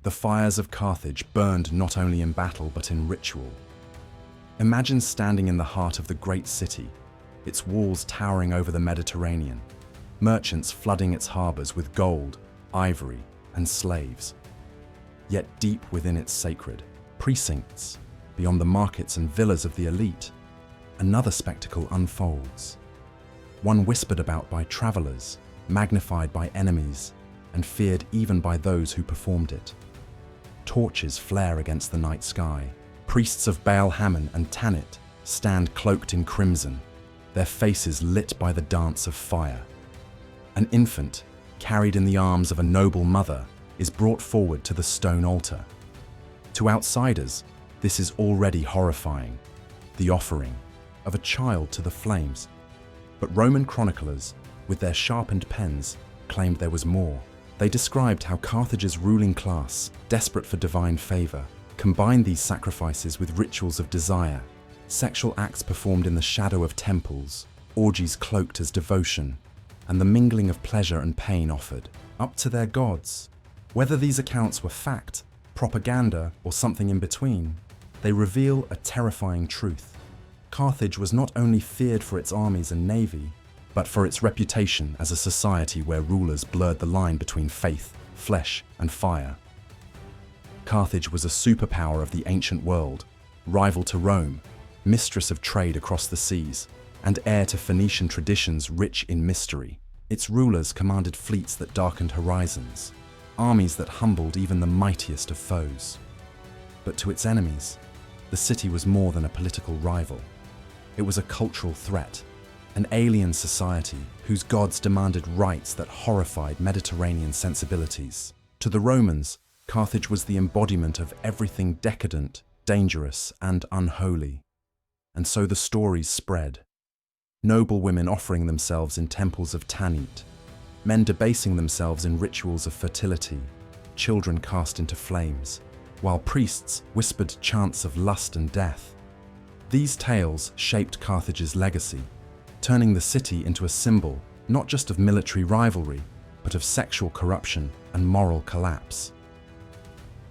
The fires of Carthage burned not only in battle but in ritual. Imagine standing in the heart of the great city, its walls towering over the Mediterranean, merchants flooding its harbors with gold, ivory, and slaves. Yet deep within its sacred precincts, beyond the markets and villas of the elite, another spectacle unfolds. One whispered about by travelers, magnified by enemies, and feared even by those who performed it. Torches flare against the night sky. Priests of Baal Hammon and Tanit stand cloaked in crimson, their faces lit by the dance of fire. An infant, carried in the arms of a noble mother, is brought forward to the stone altar. To outsiders, this is already horrifying, the offering of a child to the flames. But Roman chroniclers, with their sharpened pens, claimed there was more. They described how Carthage's ruling class, desperate for divine favor, combined these sacrifices with rituals of desire, sexual acts performed in the shadow of temples, orgies cloaked as devotion, and the mingling of pleasure and pain offered up to their gods. Whether these accounts were fact, propaganda, or something in between, they reveal a terrifying truth. Carthage was not only feared for its armies and navy, but for its reputation as a society where rulers blurred the line between faith, flesh, and fire. Carthage was a superpower of the ancient world, rival to Rome, mistress of trade across the seas, and heir to Phoenician traditions rich in mystery. Its rulers commanded fleets that darkened horizons, armies that humbled even the mightiest of foes. But to its enemies, the city was more than a political rival. It was a cultural threat, an alien society whose gods demanded rites that horrified Mediterranean sensibilities. To the Romans, Carthage was the embodiment of everything decadent, dangerous, and unholy. And so the stories spread. Noble women offering themselves in temples of Tanit, men debasing themselves in rituals of fertility, children cast into flames, while priests whispered chants of lust and death. These tales shaped Carthage's legacy, turning the city into a symbol not just of military rivalry, but of sexual corruption and moral collapse.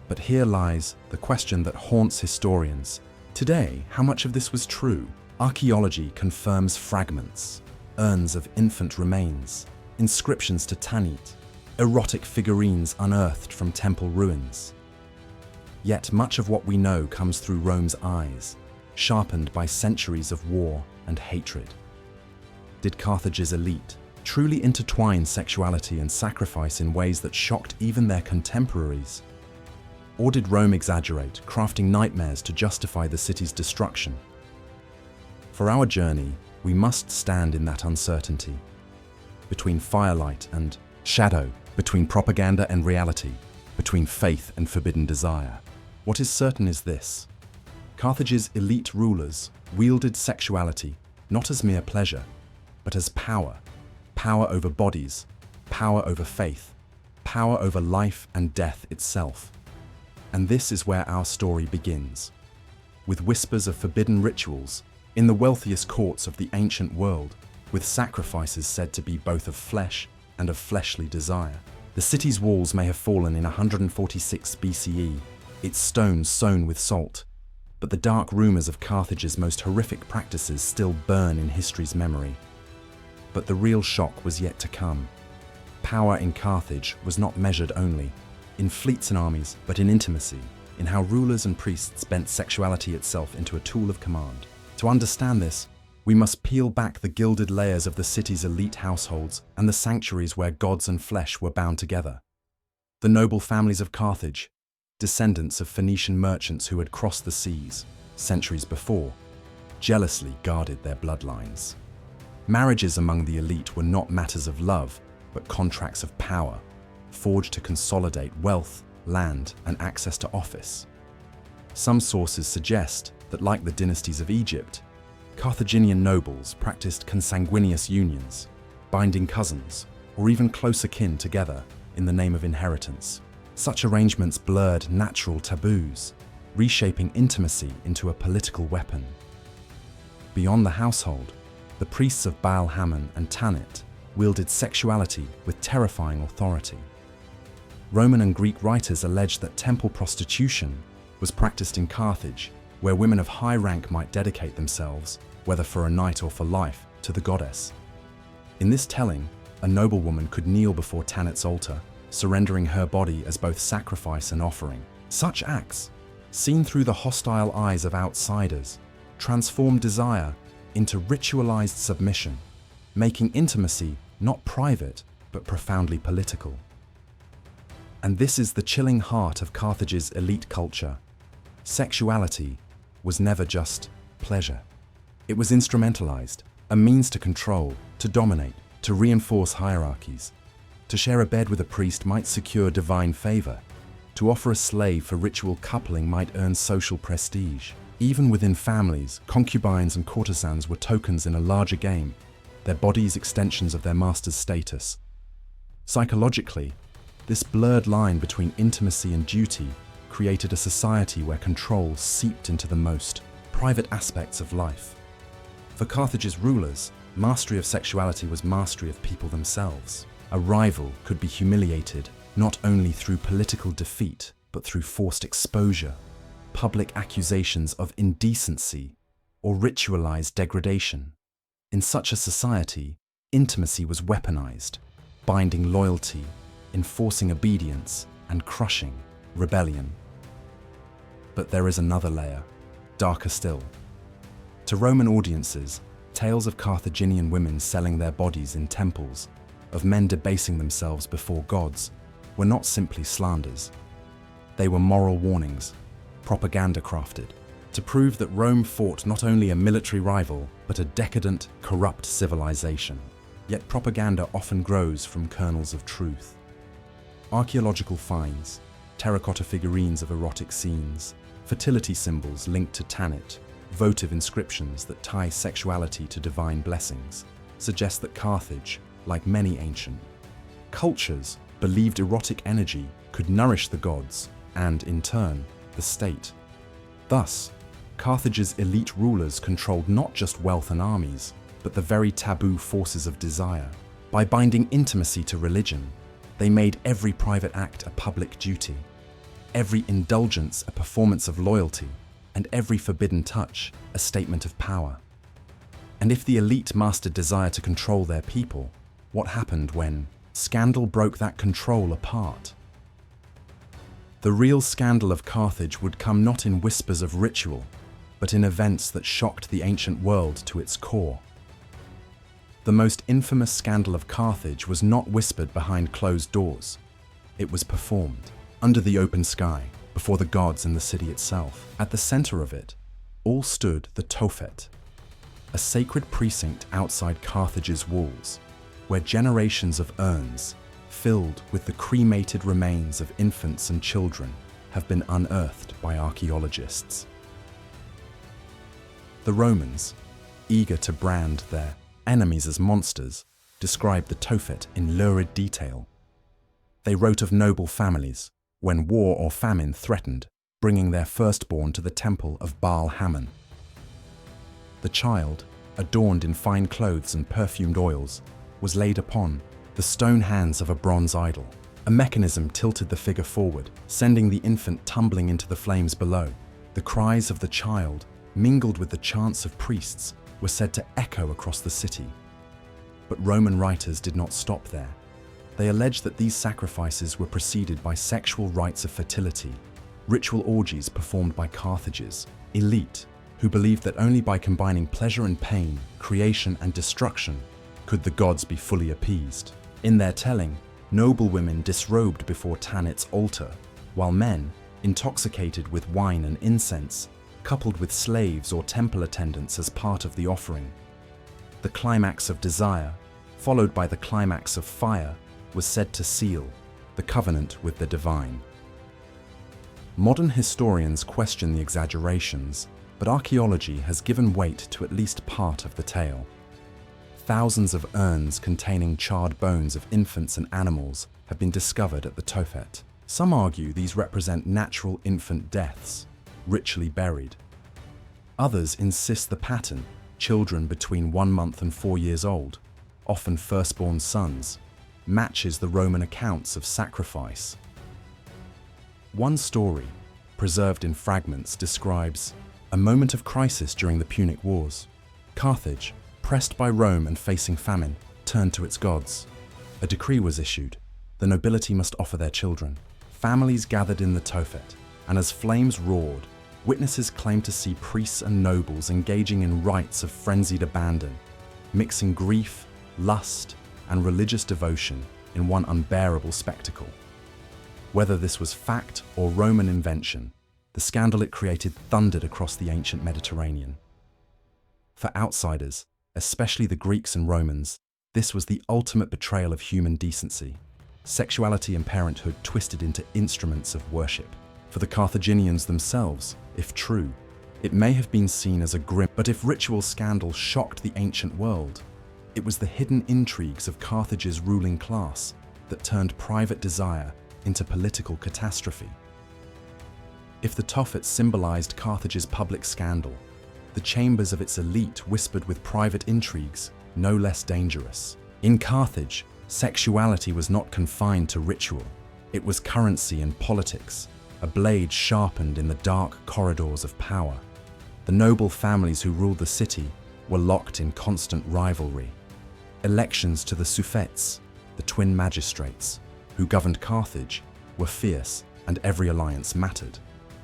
But here lies the question that haunts historians. Today, how much of this was true? Archaeology confirms fragments, urns of infant remains, inscriptions to Tanit, erotic figurines unearthed from temple ruins. Yet much of what we know comes through Rome's eyes, sharpened by centuries of war and hatred. Did Carthage's elite truly intertwine sexuality and sacrifice in ways that shocked even their contemporaries? Or did Rome exaggerate, crafting nightmares to justify the city's destruction? For our journey, we must stand in that uncertainty, between firelight and shadow, between propaganda and reality, between faith and forbidden desire. What is certain is this: Carthage's elite rulers wielded sexuality not as mere pleasure, but as power. Power over bodies, power over faith, power over life and death itself. And this is where our story begins, with whispers of forbidden rituals in the wealthiest courts of the ancient world, with sacrifices said to be both of flesh and of fleshly desire. The city's walls may have fallen in 146 BCE, its stones sown with salt, but the dark rumors of Carthage's most horrific practices still burn in history's memory. But the real shock was yet to come. Power in Carthage was not measured only in fleets and armies, but in intimacy, in how rulers and priests bent sexuality itself into a tool of command. To understand this, we must peel back the gilded layers of the city's elite households and the sanctuaries where gods and flesh were bound together. The noble families of Carthage, descendants of Phoenician merchants who had crossed the seas centuries before, jealously guarded their bloodlines. Marriages among the elite were not matters of love, but contracts of power, forged to consolidate wealth, land, and access to office. Some sources suggest that, like the dynasties of Egypt, Carthaginian nobles practiced consanguineous unions, binding cousins, or even closer kin together in the name of inheritance. Such arrangements blurred natural taboos, reshaping intimacy into a political weapon. Beyond the household, the priests of Baal Hammon and Tanit wielded sexuality with terrifying authority. Roman and Greek writers allege that temple prostitution was practiced in Carthage, where women of high rank might dedicate themselves, whether for a night or for life, to the goddess. In this telling, a noblewoman could kneel before Tanit's altar, surrendering her body as both sacrifice and offering. Such acts, seen through the hostile eyes of outsiders, transform desire into ritualized submission, making intimacy not private but profoundly political. And this is the chilling heart of Carthage's elite culture. Sexuality was never just pleasure. It was instrumentalized, a means to control, to dominate, to reinforce hierarchies. To share a bed with a priest might secure divine favor. To offer a slave for ritual coupling might earn social prestige. Even within families, concubines and courtesans were tokens in a larger game, their bodies extensions of their master's status. Psychologically, this blurred line between intimacy and duty created a society where control seeped into the most private aspects of life. For Carthage's rulers, mastery of sexuality was mastery of people themselves. A rival could be humiliated not only through political defeat, but through forced exposure, public accusations of indecency, or ritualized degradation. In such a society, intimacy was weaponized, binding loyalty, enforcing obedience, and crushing rebellion. But there is another layer, darker still. To Roman audiences, tales of Carthaginian women selling their bodies in temples, of men debasing themselves before gods, were not simply slanders. They were moral warnings, propaganda crafted, to prove that Rome fought not only a military rival, but a decadent, corrupt civilization. Yet propaganda often grows from kernels of truth. Archaeological finds, terracotta figurines of erotic scenes, fertility symbols linked to Tanit, votive inscriptions that tie sexuality to divine blessings, suggest that Carthage, like many ancient cultures, believed erotic energy could nourish the gods and, in turn, the state. Thus, Carthage's elite rulers controlled not just wealth and armies, but the very taboo forces of desire. By binding intimacy to religion, they made every private act a public duty, every indulgence a performance of loyalty, and every forbidden touch a statement of power. And if the elite mastered desire to control their people, what happened when scandal broke that control apart? The real scandal of Carthage would come not in whispers of ritual, but in events that shocked the ancient world to its core. The most infamous scandal of Carthage was not whispered behind closed doors. It was performed, under the open sky, before the gods and the city itself. At the center of it, all stood the Tophet, a sacred precinct outside Carthage's walls, where generations of urns, filled with the cremated remains of infants and children, have been unearthed by archaeologists. The Romans, eager to brand their enemies as monsters, described the Tophet in lurid detail. They wrote of noble families, when war or famine threatened, bringing their firstborn to the temple of Baal Hammon. The child, adorned in fine clothes and perfumed oils, was laid upon the stone hands of a bronze idol. A mechanism tilted the figure forward, sending the infant tumbling into the flames below. The cries of the child, mingled with the chants of priests, were said to echo across the city. But Roman writers did not stop there. They alleged that these sacrifices were preceded by sexual rites of fertility, ritual orgies performed by Carthage's elite, who believed that only by combining pleasure and pain, creation and destruction, could the gods be fully appeased. In their telling, noble women disrobed before Tanit's altar, while men, intoxicated with wine and incense, coupled with slaves or temple attendants as part of the offering. The climax of desire, followed by the climax of fire, was said to seal the covenant with the divine. Modern historians question the exaggerations, but archaeology has given weight to at least part of the tale. Thousands of urns containing charred bones of infants and animals have been discovered at the Tophet. Some argue these represent natural infant deaths, ritually buried. Others insist the pattern, children between 1 month and 4 years old, often firstborn sons, matches the Roman accounts of sacrifice, One story, preserved in fragments, describes a moment of crisis during the Punic Wars. Carthage, pressed by Rome and facing famine, turned to its gods. A decree was issued. The nobility must offer their children. Families gathered in the Tophet, and as flames roared, witnesses claimed to see priests and nobles engaging in rites of frenzied abandon, mixing grief, lust, and religious devotion in one unbearable spectacle. Whether this was fact or Roman invention, the scandal it created thundered across the ancient Mediterranean. For outsiders, especially the Greeks and Romans, this was the ultimate betrayal of human decency. Sexuality and parenthood twisted into instruments of worship. For the Carthaginians themselves, if true, it may have been seen as a grim, but if ritual scandal shocked the ancient world, it was the hidden intrigues of Carthage's ruling class that turned private desire into political catastrophe. If the Tophet symbolized Carthage's public scandal, the chambers of its elite whispered with private intrigues, no less dangerous. In Carthage, sexuality was not confined to ritual. It was currency and politics, a blade sharpened in the dark corridors of power. The noble families who ruled the city were locked in constant rivalry. Elections to the suffets, the twin magistrates, who governed Carthage, were fierce, and every alliance mattered.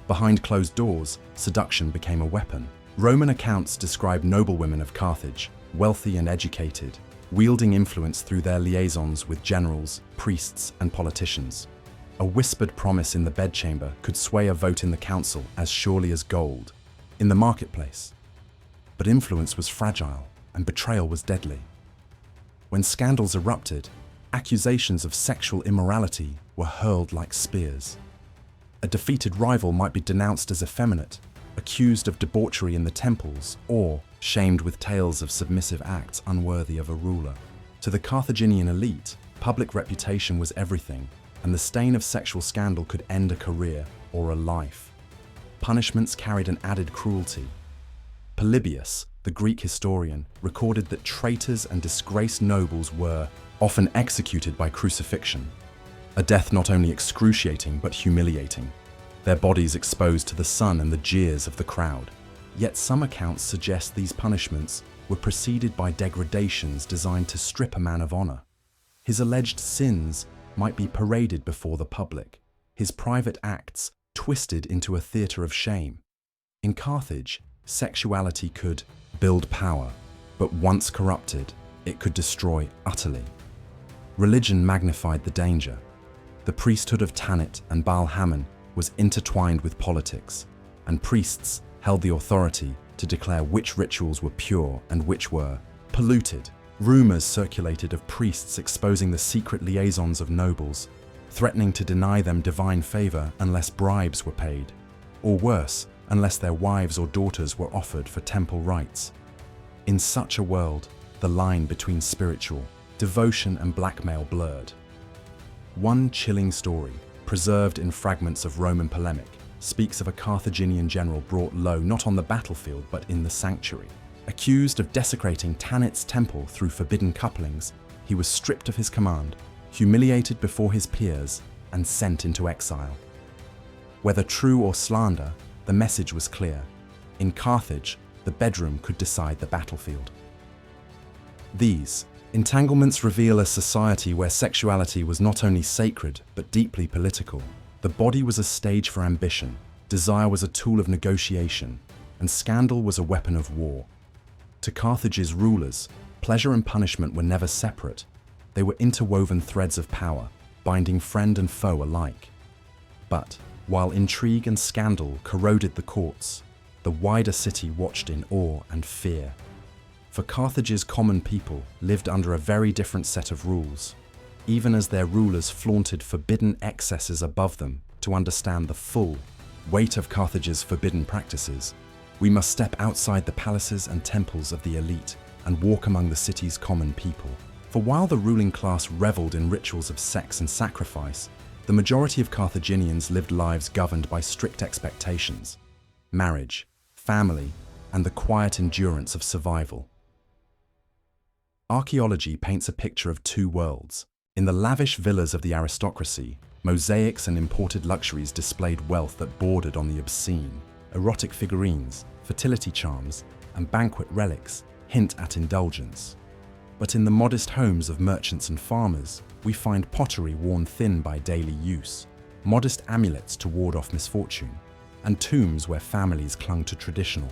Behind closed doors, seduction became a weapon. Roman accounts describe noblewomen of Carthage, wealthy and educated, wielding influence through their liaisons with generals, priests, and politicians. A whispered promise in the bedchamber could sway a vote in the council as surely as gold in the marketplace. But influence was fragile, and betrayal was deadly. When scandals erupted, accusations of sexual immorality were hurled like spears. A defeated rival might be denounced as effeminate, accused of debauchery in the temples, or shamed with tales of submissive acts unworthy of a ruler. To the Carthaginian elite, public reputation was everything, and the stain of sexual scandal could end a career or a life. Punishments carried an added cruelty. Polybius, the Greek historian, recorded that traitors and disgraced nobles were often executed by crucifixion, a death not only excruciating but humiliating, their bodies exposed to the sun and the jeers of the crowd. Yet some accounts suggest these punishments were preceded by degradations designed to strip a man of honor. His alleged sins might be paraded before the public, his private acts twisted into a theater of shame. In Carthage, sexuality could build power, but once corrupted, it could destroy utterly. Religion magnified the danger. The priesthood of Tanit and Baal-Hamon was intertwined with politics, and priests held the authority to declare which rituals were pure and which were polluted. Rumors circulated of priests exposing the secret liaisons of nobles, threatening to deny them divine favor unless bribes were paid, or worse, unless their wives or daughters were offered for temple rites. In such a world, the line between spiritual devotion and blackmail blurred. One chilling story, preserved in fragments of Roman polemic, speaks of a Carthaginian general brought low not on the battlefield but in the sanctuary. Accused of desecrating Tanit's temple through forbidden couplings, he was stripped of his command, humiliated before his peers, and sent into exile. Whether true or slander, the message was clear. In Carthage, the bedroom could decide the battlefield. These entanglements reveal a society where sexuality was not only sacred but deeply political. The body was a stage for ambition, desire was a tool of negotiation, and scandal was a weapon of war. To Carthage's rulers, pleasure and punishment were never separate. They were interwoven threads of power, binding friend and foe alike. But while intrigue and scandal corroded the courts, the wider city watched in awe and fear. For Carthage's common people lived under a very different set of rules, even as their rulers flaunted forbidden excesses above them. To understand the full weight of Carthage's forbidden practices, we must step outside the palaces and temples of the elite and walk among the city's common people. For while the ruling class reveled in rituals of sex and sacrifice, the majority of Carthaginians lived lives governed by strict expectations, marriage, family, and the quiet endurance of survival. Archaeology paints a picture of two worlds. In the lavish villas of the aristocracy, Mosaics and imported luxuries displayed wealth that bordered on the obscene. Erotic figurines, fertility charms, and banquet relics hint at indulgence. But in the modest homes of merchants and farmers, we find pottery worn thin by daily use, modest amulets to ward off misfortune, and tombs where families clung to traditional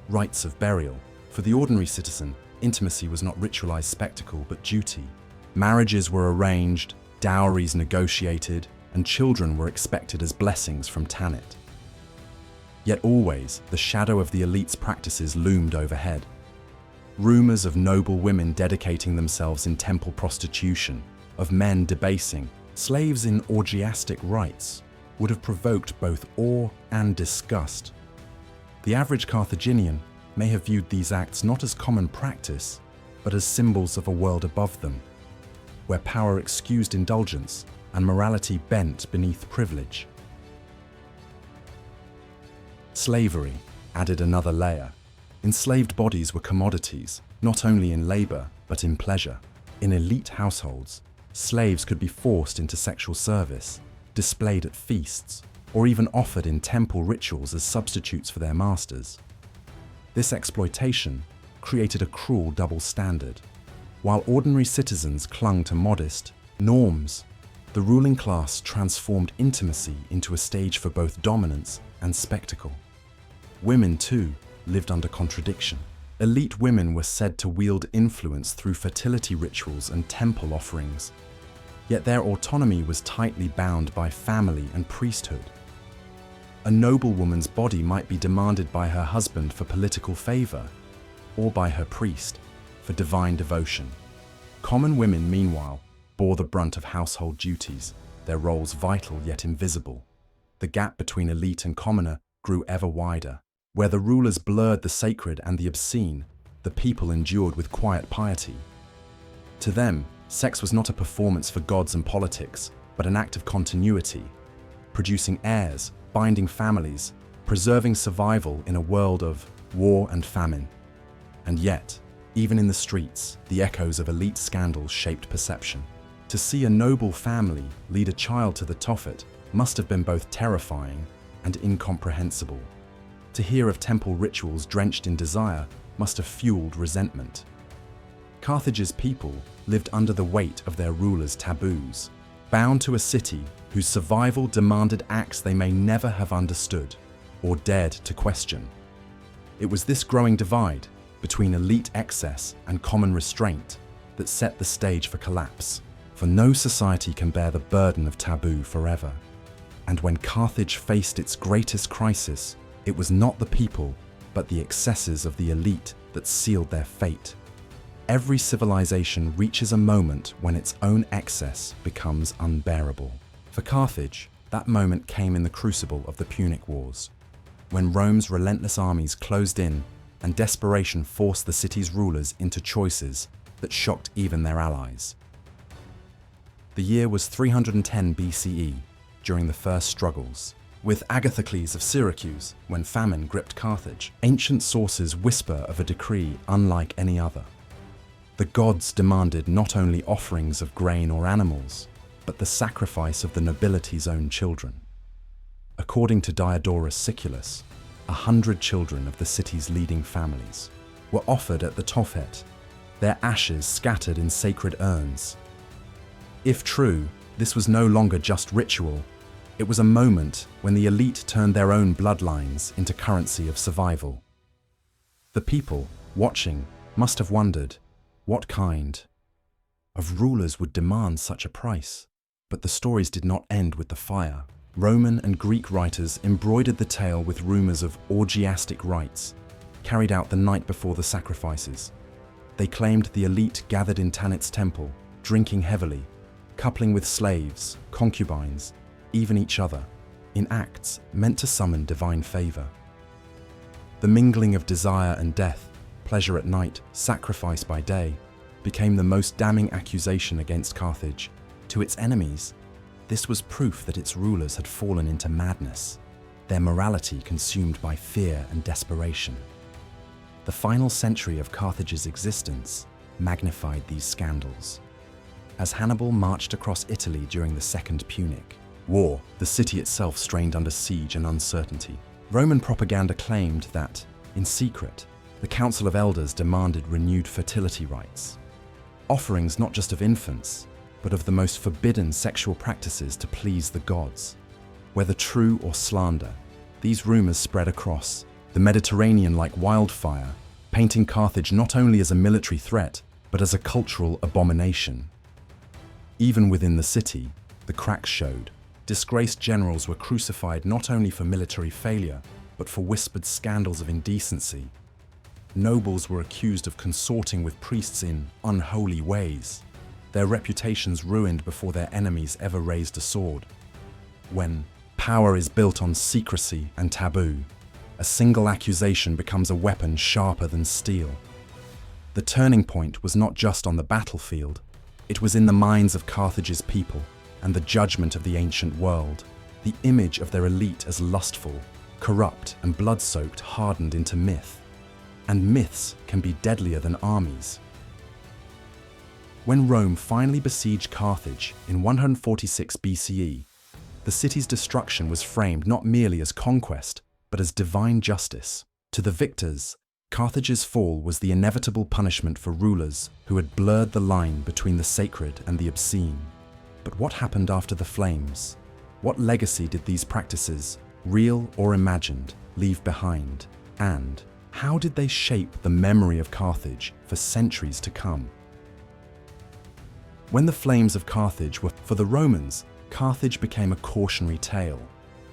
rites of burial. For the ordinary citizen, intimacy was not ritualized spectacle but duty. Marriages were arranged, dowries negotiated, and children were expected as blessings from Tanit. Yet always, the shadow of the elite's practices loomed overhead. Rumors of noble women dedicating themselves in temple prostitution, of men debasing slaves in orgiastic rites, would have provoked both awe and disgust. The average Carthaginian may have viewed these acts not as common practice, but as symbols of a world above them, where power excused indulgence and morality bent beneath privilege. Slavery added another layer. Enslaved bodies were commodities, not only in labor, but in pleasure. In elite households, slaves could be forced into sexual service, displayed at feasts, or even offered in temple rituals as substitutes for their masters. This exploitation created a cruel double standard. While ordinary citizens clung to modest norms, the ruling class transformed intimacy into a stage for both dominance and spectacle. Women, too, lived under contradiction. Elite women were said to wield influence through fertility rituals and temple offerings, yet their autonomy was tightly bound by family and priesthood. A noblewoman's body might be demanded by her husband for political favor, or by her priest for divine devotion. Common women, meanwhile, bore the brunt of household duties, their roles vital yet invisible. The gap between elite and commoner grew ever wider. Where the rulers blurred the sacred and the obscene, the people endured with quiet piety. To them, sex was not a performance for gods and politics, but an act of continuity, producing heirs, binding families, preserving survival in a world of war and famine. And yet, even in the streets, the echoes of elite scandals shaped perception. To see a noble family lead a child to the Tophet must have been both terrifying and incomprehensible. To hear of temple rituals drenched in desire must have fueled resentment. Carthage's people lived under the weight of their rulers' taboos, bound to a city whose survival demanded acts they may never have understood or dared to question. It was this growing divide between elite excess and common restraint that set the stage for collapse. For no society can bear the burden of taboo forever. And when Carthage faced its greatest crisis, it was not the people, but the excesses of the elite that sealed their fate. Every civilization reaches a moment when its own excess becomes unbearable. For Carthage, that moment came in the crucible of the Punic Wars, when Rome's relentless armies closed in and desperation forced the city's rulers into choices that shocked even their allies. The year was 310 BCE, during the first struggles. With Agathocles of Syracuse, when famine gripped Carthage, ancient sources whisper of a decree unlike any other. The gods demanded not only offerings of grain or animals, but the sacrifice of the nobility's own children. According to Diodorus Siculus, 100 children of the city's leading families were offered at the Tophet, their ashes scattered in sacred urns. If true, this was no longer just ritual. It was a moment when the elite turned their own bloodlines into currency of survival. The people, watching, must have wondered, what kind of rulers would demand such a price? But the stories did not end with the fire. Roman and Greek writers embroidered the tale with rumors of orgiastic rites, carried out the night before the sacrifices. They claimed the elite gathered in Tanit's temple, drinking heavily, coupling with slaves, concubines, even each other, in acts meant to summon divine favor. The mingling of desire and death, pleasure at night, sacrifice by day, became the most damning accusation against Carthage. To its enemies, this was proof that its rulers had fallen into madness, their morality consumed by fear and desperation. The final century of Carthage's existence magnified these scandals. As Hannibal marched across Italy during the Second Punic, War, the city itself strained under siege and uncertainty. Roman propaganda claimed that, in secret, the Council of Elders demanded renewed fertility rites. Offerings not just of infants, but of the most forbidden sexual practices to please the gods. Whether true or slander, these rumors spread across the Mediterranean like wildfire, painting Carthage not only as a military threat, but as a cultural abomination. Even within the city, the cracks showed. Disgraced generals were crucified not only for military failure, but for whispered scandals of indecency. Nobles were accused of consorting with priests in unholy ways, their reputations ruined before their enemies ever raised a sword. When power is built on secrecy and taboo, a single accusation becomes a weapon sharper than steel. The turning point was not just on the battlefield, it was in the minds of Carthage's people and the judgment of the ancient world. The image of their elite as lustful, corrupt, and blood-soaked hardened into myth. And myths can be deadlier than armies. When Rome finally besieged Carthage in 146 BCE, the city's destruction was framed not merely as conquest, but as divine justice. To the victors, Carthage's fall was the inevitable punishment for rulers who had blurred the line between the sacred and the obscene. But what happened after the flames? What legacy did these practices, real or imagined, leave behind? And how did they shape the memory of Carthage for centuries to come? When the flames of Carthage were for the Romans, Carthage became a cautionary tale.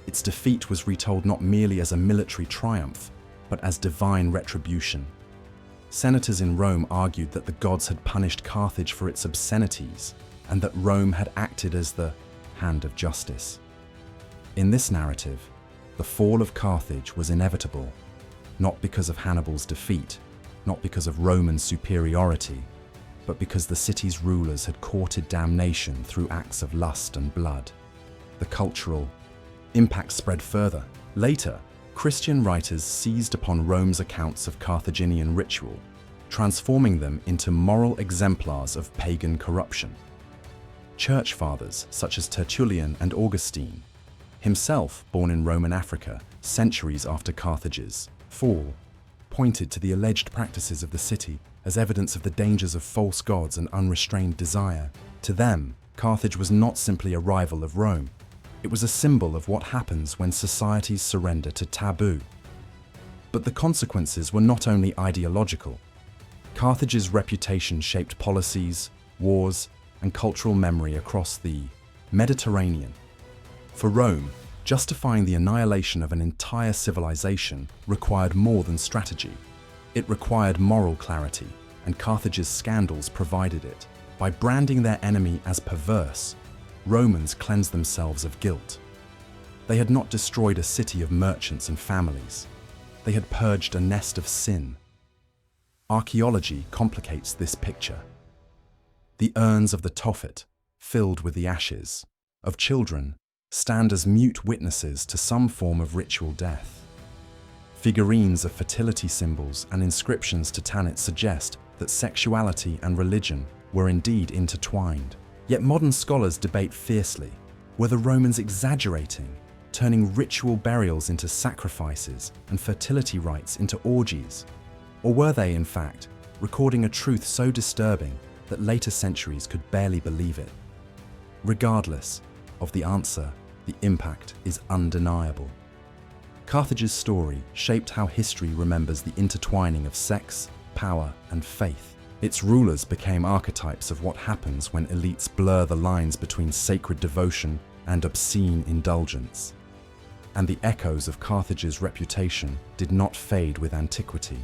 Its defeat was retold not merely as a military triumph, but as divine retribution. Senators in Rome argued that the gods had punished Carthage for its obscenities, and that Rome had acted as the hand of justice. In this narrative, the fall of Carthage was inevitable, not because of Hannibal's defeat, not because of Roman superiority, but because the city's rulers had courted damnation through acts of lust and blood. The cultural impact spread further. Later, Christian writers seized upon Rome's accounts of Carthaginian ritual, transforming them into moral exemplars of pagan corruption. Church fathers such as Tertullian and Augustine, himself born in Roman Africa centuries after Carthage's fall, pointed to the alleged practices of the city as evidence of the dangers of false gods and unrestrained desire. To them, Carthage was not simply a rival of Rome. It was a symbol of what happens when societies surrender to taboo. But the consequences were not only ideological. Carthage's reputation shaped policies, wars, and cultural memory across the Mediterranean. For Rome, justifying the annihilation of an entire civilization required more than strategy. It required moral clarity, and Carthage's scandals provided it. By branding their enemy as perverse, Romans cleansed themselves of guilt. They had not destroyed a city of merchants and families. They had purged a nest of sin. Archaeology complicates this picture. The urns of the Tophet, filled with the ashes of children, stand as mute witnesses to some form of ritual death. Figurines of fertility symbols and inscriptions to Tanit suggest that sexuality and religion were indeed intertwined. Yet modern scholars debate fiercely. Were the Romans exaggerating, turning ritual burials into sacrifices and fertility rites into orgies? Or were they, in fact, recording a truth so disturbing that later centuries could barely believe it? Regardless of the answer, the impact is undeniable. Carthage's story shaped how history remembers the intertwining of sex, power, and faith. Its rulers became archetypes of what happens when elites blur the lines between sacred devotion and obscene indulgence. And the echoes of Carthage's reputation did not fade with antiquity.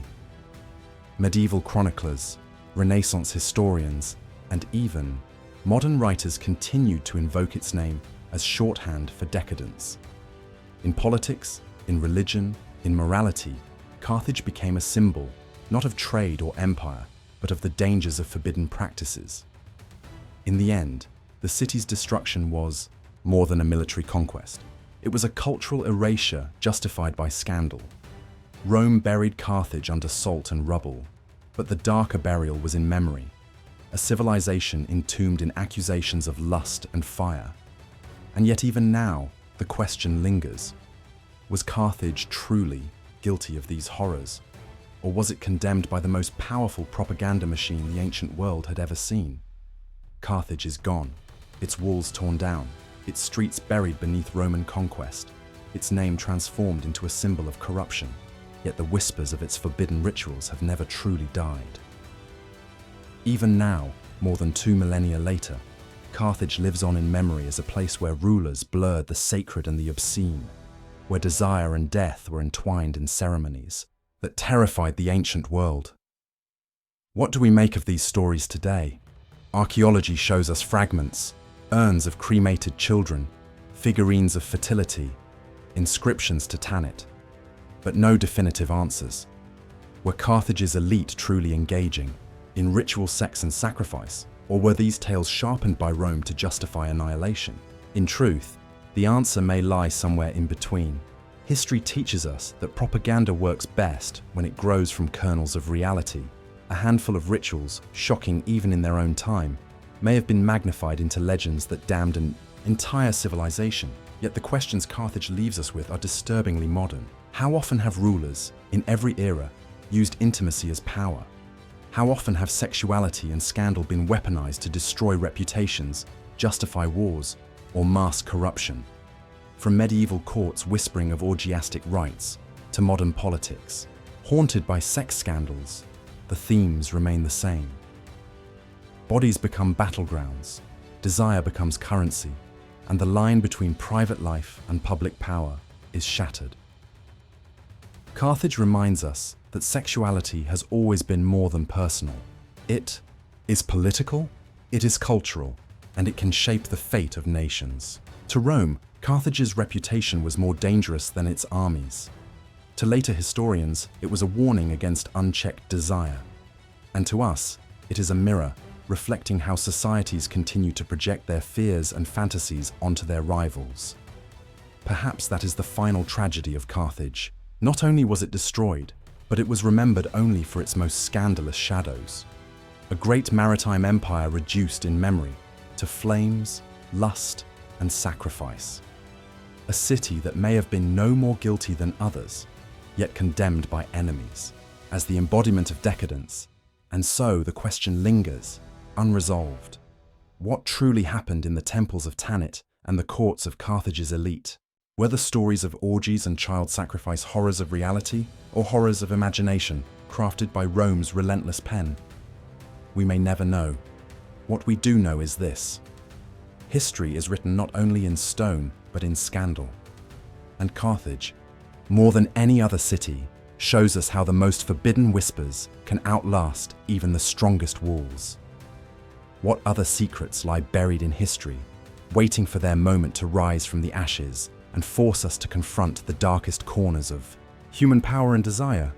Medieval chroniclers, Renaissance historians, and even modern writers continued to invoke its name as shorthand for decadence. In politics, in religion, in morality, Carthage became a symbol, not of trade or empire, but of the dangers of forbidden practices. In the end, the city's destruction was more than a military conquest. It was a cultural erasure justified by scandal. Rome buried Carthage under salt and rubble, but the darker burial was in memory, a civilization entombed in accusations of lust and fire. And yet even now, the question lingers. Was Carthage truly guilty of these horrors? Or was it condemned by the most powerful propaganda machine the ancient world had ever seen? Carthage is gone, its walls torn down, its streets buried beneath Roman conquest, its name transformed into a symbol of corruption, yet the whispers of its forbidden rituals have never truly died. Even now, more than 2 millennia later, Carthage lives on in memory as a place where rulers blurred the sacred and the obscene, where desire and death were entwined in ceremonies that terrified the ancient world. What do we make of these stories today? Archaeology shows us fragments, urns of cremated children, figurines of fertility, inscriptions to Tanit, but no definitive answers. Were Carthage's elite truly engaging in ritual sex and sacrifice, or were these tales sharpened by Rome to justify annihilation? In truth, the answer may lie somewhere in between. History teaches us that propaganda works best when it grows from kernels of reality. A handful of rituals, shocking even in their own time, may have been magnified into legends that damned an entire civilization. Yet the questions Carthage leaves us with are disturbingly modern. How often have rulers, in every era, used intimacy as power? How often have sexuality and scandal been weaponized to destroy reputations, justify wars, or mask corruption? From medieval courts whispering of orgiastic rites to modern politics, haunted by sex scandals, the themes remain the same. Bodies become battlegrounds, desire becomes currency, and the line between private life and public power is shattered. Carthage reminds us that sexuality has always been more than personal. It is political, it is cultural, and it can shape the fate of nations. To Rome, Carthage's reputation was more dangerous than its armies. To later historians, it was a warning against unchecked desire. And to us, it is a mirror reflecting how societies continue to project their fears and fantasies onto their rivals. Perhaps that is the final tragedy of Carthage. Not only was it destroyed, but it was remembered only for its most scandalous shadows. A great maritime empire reduced in memory to flames, lust, and sacrifice. A city that may have been no more guilty than others, yet condemned by enemies, as the embodiment of decadence. And so the question lingers, unresolved. What truly happened in the temples of Tanit and the courts of Carthage's elite? Were the stories of orgies and child sacrifice horrors of reality, or horrors of imagination crafted by Rome's relentless pen? We may never know. What we do know is this: history is written not only in stone, but in scandal. And Carthage, more than any other city, shows us how the most forbidden whispers can outlast even the strongest walls. What other secrets lie buried in history, waiting for their moment to rise from the ashes and force us to confront the darkest corners of human power and desire?